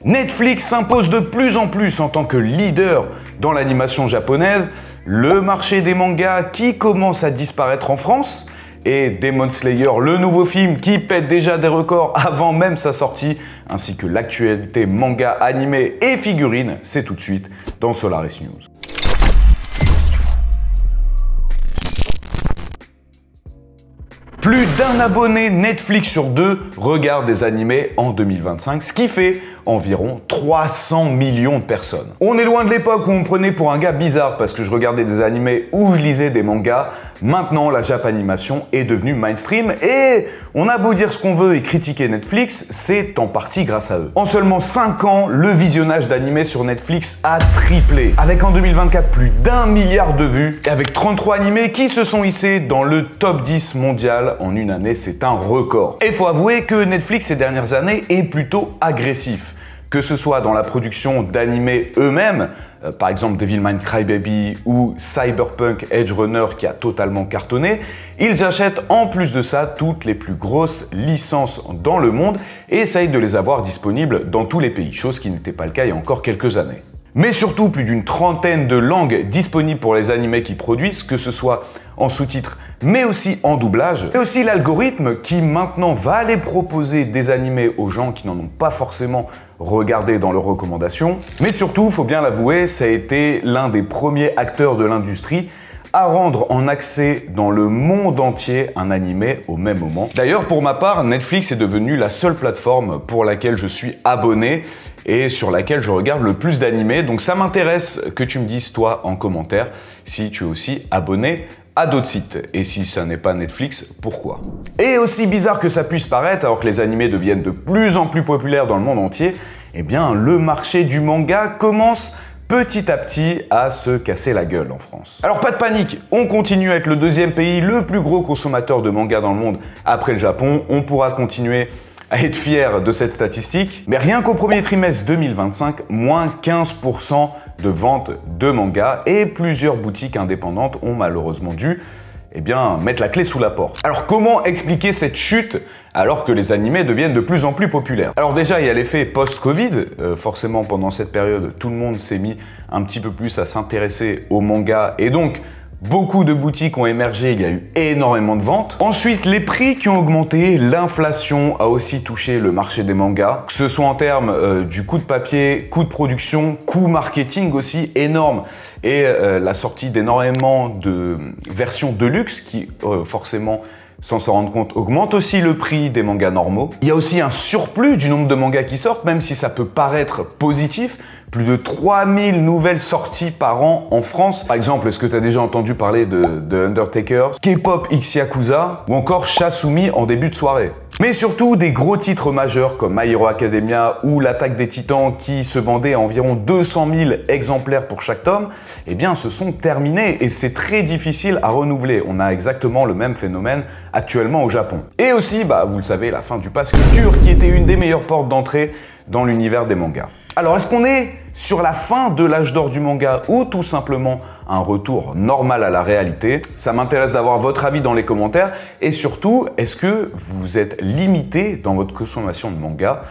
Netflix s'impose de plus en plus en tant que leader dans l'animation japonaise, le marché des mangas qui commence à disparaître en France, et Demon Slayer, le nouveau film qui pète déjà des records avant même sa sortie, ainsi que l'actualité manga, animé et figurines, c'est tout de suite dans Solaris News. Plus d'un abonné Netflix sur deux regarde des animés en 2025, ce qui fait environ 300 millions de personnes. On est loin de l'époque où on me prenait pour un gars bizarre parce que je regardais des animés ou je lisais des mangas. Maintenant, la Japanimation est devenue mainstream et on a beau dire ce qu'on veut et critiquer Netflix, c'est en partie grâce à eux. En seulement 5 ans, le visionnage d'animés sur Netflix a triplé, avec en 2024 plus d'1 milliard de vues et avec 33 animés qui se sont hissés dans le top 10 mondial en une année, c'est un record. Et faut avouer que Netflix ces dernières années est plutôt agressif. Que ce soit dans la production d'animés eux-mêmes, par exemple Devilman Crybaby ou Cyberpunk Edge Runner qui a totalement cartonné, ils achètent en plus de ça toutes les plus grosses licences dans le monde et essayent de les avoir disponibles dans tous les pays, chose qui n'était pas le cas il y a encore quelques années. Mais surtout plus d'une trentaine de langues disponibles pour les animés qu'ils produisent, que ce soit en sous-titres mais aussi en doublage. Et aussi l'algorithme qui maintenant va aller proposer des animés aux gens qui n'en ont pas forcément regardé dans leurs recommandations. Mais surtout, faut bien l'avouer, ça a été l'un des premiers acteurs de l'industrie à rendre en accès dans le monde entier un animé au même moment. D'ailleurs, pour ma part, Netflix est devenu la seule plateforme pour laquelle je suis abonné et sur laquelle je regarde le plus d'animés. Donc ça m'intéresse que tu me dises, toi, en commentaire, si tu es aussi abonné à d'autres sites. Et si ça n'est pas Netflix, pourquoi? Et aussi bizarre que ça puisse paraître, alors que les animés deviennent de plus en plus populaires dans le monde entier, eh bien, le marché du manga commence petit à petit à se casser la gueule en France. Alors pas de panique, on continue à être le deuxième pays le plus gros consommateur de manga dans le monde après le Japon. On pourra continuer à être fier de cette statistique. Mais rien qu'au premier trimestre 2025, moins 15% de ventes de mangas et plusieurs boutiques indépendantes ont malheureusement dû mettre la clé sous la porte. Alors comment expliquer cette chute alors que les animés deviennent de plus en plus populaires? Alors déjà, il y a l'effet post-Covid. Forcément, pendant cette période, tout le monde s'est mis un petit peu plus à s'intéresser aux mangas et donc beaucoup de boutiques ont émergé, il y a eu énormément de ventes. Ensuite, les prix qui ont augmenté, l'inflation a aussi touché le marché des mangas, que ce soit en termes du coût de papier, coût de production, coût marketing aussi énorme, et la sortie d'énormément de versions de luxe qui forcément, sans s'en rendre compte, augmente aussi le prix des mangas normaux. Il y a aussi un surplus du nombre de mangas qui sortent, même si ça peut paraître positif. Plus de 3000 nouvelles sorties par an en France. Par exemple, est-ce que tu as déjà entendu parler de Undertaker, K-pop X Yakuza ou encore Shasumi en début de soirée? Mais surtout des gros titres majeurs comme My Hero Academia ou l'Attaque des Titans qui se vendaient à environ 200 000 exemplaires pour chaque tome, se sont terminés et c'est très difficile à renouveler. On a exactement le même phénomène actuellement au Japon. Et aussi, vous le savez, la fin du Pass Culture qui était une des meilleures portes d'entrée dans l'univers des mangas. Alors, est-ce qu'on est sur la fin de l'âge d'or du manga ou tout simplement un retour normal à la réalité? Ça m'intéresse d'avoir votre avis dans les commentaires et surtout, est-ce que vous êtes limité dans votre consommation de manga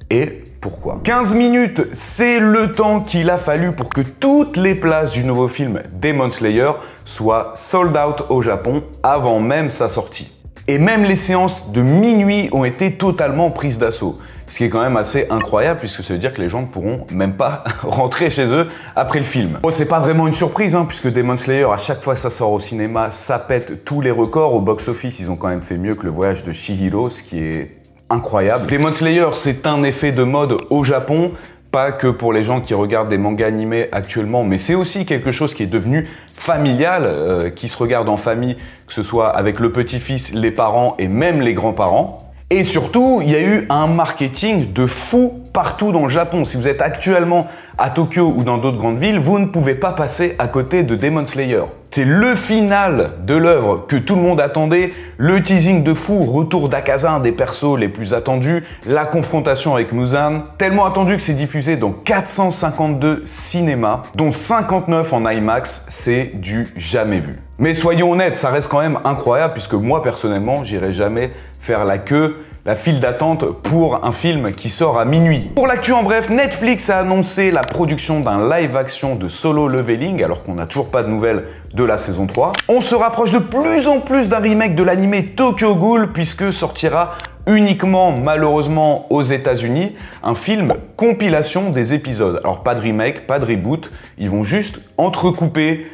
et pourquoi? 15 minutes, c'est le temps qu'il a fallu pour que toutes les places du nouveau film Demon Slayer soient sold out au Japon avant même sa sortie. Et même les séances de minuit ont été totalement prises d'assaut. Ce qui est quand même assez incroyable puisque ça veut dire que les gens ne pourront même pas rentrer chez eux après le film. Bon, c'est pas vraiment une surprise puisque Demon Slayer, à chaque fois que ça sort au cinéma, ça pète tous les records. Au box-office, ils ont quand même fait mieux que Le Voyage de Chihiro, ce qui est incroyable. Demon Slayer, c'est un effet de mode au Japon, pas que pour les gens qui regardent des mangas animés actuellement, mais c'est aussi quelque chose qui est devenu familial, qui se regarde en famille, que ce soit avec le petit-fils, les parents et même les grands-parents. Et surtout, il y a eu un marketing de fou partout dans le Japon. Si vous êtes actuellement à Tokyo ou dans d'autres grandes villes, vous ne pouvez pas passer à côté de Demon Slayer. C'est le final de l'œuvre que tout le monde attendait, le teasing de fou, retour d'Akaza, un des persos les plus attendus, la confrontation avec Muzan, tellement attendu que c'est diffusé dans 452 cinémas, dont 59 en IMAX, c'est du jamais vu. Mais soyons honnêtes, ça reste quand même incroyable puisque moi personnellement, j'irai jamais faire la queue la file d'attente pour un film qui sort à minuit. Pour l'actu en bref, Netflix a annoncé la production d'un live-action de Solo Leveling alors qu'on n'a toujours pas de nouvelles de la saison 3. On se rapproche de plus en plus d'un remake de l'anime Tokyo Ghoul puisque sortira uniquement, malheureusement, aux États-Unis, un film compilation des épisodes. Alors pas de remake, pas de reboot, ils vont juste entrecouper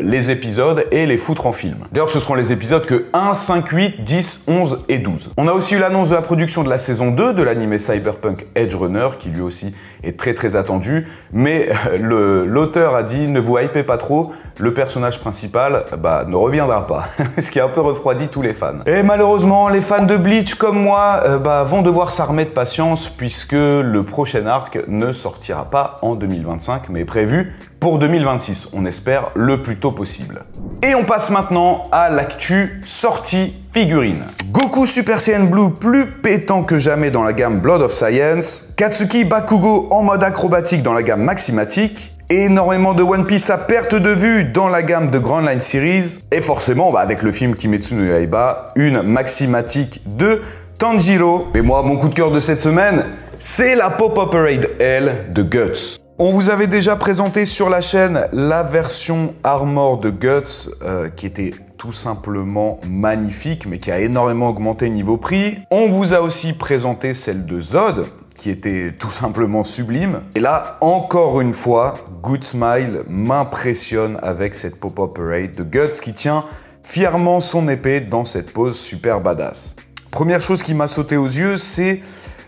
les épisodes et les foutre en film. D'ailleurs, ce seront les épisodes que 1, 5, 8, 10, 11 et 12. On a aussi eu l'annonce de la production de la saison 2 de l'anime Cyberpunk Edge Runner, qui lui aussi est très attendu, mais l'auteur a dit « Ne vous hypez pas trop, le personnage principal ne reviendra pas », ce qui a un peu refroidi tous les fans. Et malheureusement, les fans de Bleach comme moi vont devoir s'armer de patience puisque le prochain arc ne sortira pas en 2025, mais est prévu pour 2026. On espère le plus tôt possible. Et on passe maintenant à l'actu sortie figurine. Goku Super Saiyan Blue plus pétant que jamais dans la gamme Blood of Science, Katsuki Bakugo en mode acrobatique dans la gamme Maximatic, énormément de One Piece à perte de vue dans la gamme de Grand Line Series, et forcément avec le film Kimetsu no Yaiba, une Maximatic de Tanjiro. Mais moi, mon coup de cœur de cette semaine, c'est la Pop-Up Parade L de Guts. On vous avait déjà présenté sur la chaîne la version Armor de Guts qui était tout simplement magnifique mais qui a énormément augmenté niveau prix. On vous a aussi présenté celle de Zod qui était tout simplement sublime. Et là, encore une fois, Good Smile m'impressionne avec cette Pop-Up Parade de Guts qui tient fièrement son épée dans cette pose super badass. Première chose qui m'a sauté aux yeux, c'est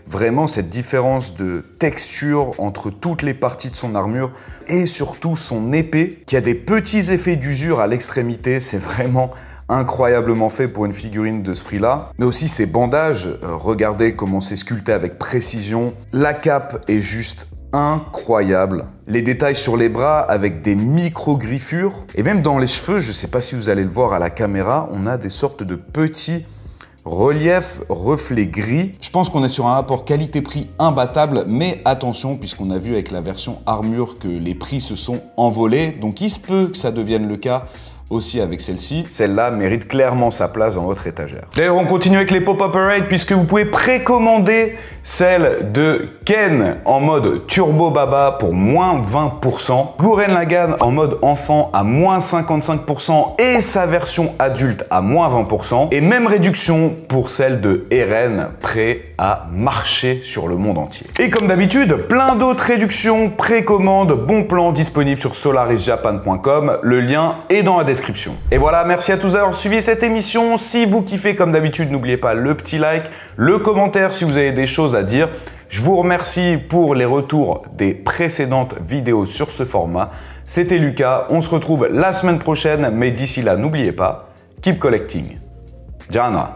vraiment cette différence de texture entre toutes les parties de son armure et surtout son épée qui a des petits effets d'usure à l'extrémité. C'est vraiment incroyablement fait pour une figurine de ce prix-là. Mais aussi ses bandages, regardez comment c'est sculpté avec précision. La cape est juste incroyable. Les détails sur les bras avec des micro-griffures. Et même dans les cheveux, je ne sais pas si vous allez le voir à la caméra, on a des sortes de petits relief, reflet gris. Je pense qu'on est sur un rapport qualité-prix imbattable, mais attention, puisqu'on a vu avec la version armure que les prix se sont envolés, donc il se peut que ça devienne le cas aussi avec celle-ci. Celle-là mérite clairement sa place dans votre étagère. D'ailleurs, on continue avec les Pop-Up Parade puisque vous pouvez précommander celle de Ken en mode Turbo Baba pour moins 20%, Gurren Lagann en mode enfant à moins 55% et sa version adulte à moins 20%, et même réduction pour celle de Eren prêt à marcher sur le monde entier. Et comme d'habitude, plein d'autres réductions, précommandes, bons plans disponibles sur solarisjapan.com, le lien est dans la description. Et voilà, merci à tous d'avoir suivi cette émission. Si vous kiffez comme d'habitude, n'oubliez pas le petit like, le commentaire si vous avez des choses à dire. Je vous remercie pour les retours des précédentes vidéos sur ce format. C'était Lucas, on se retrouve la semaine prochaine, mais d'ici là, n'oubliez pas, keep collecting. Jana.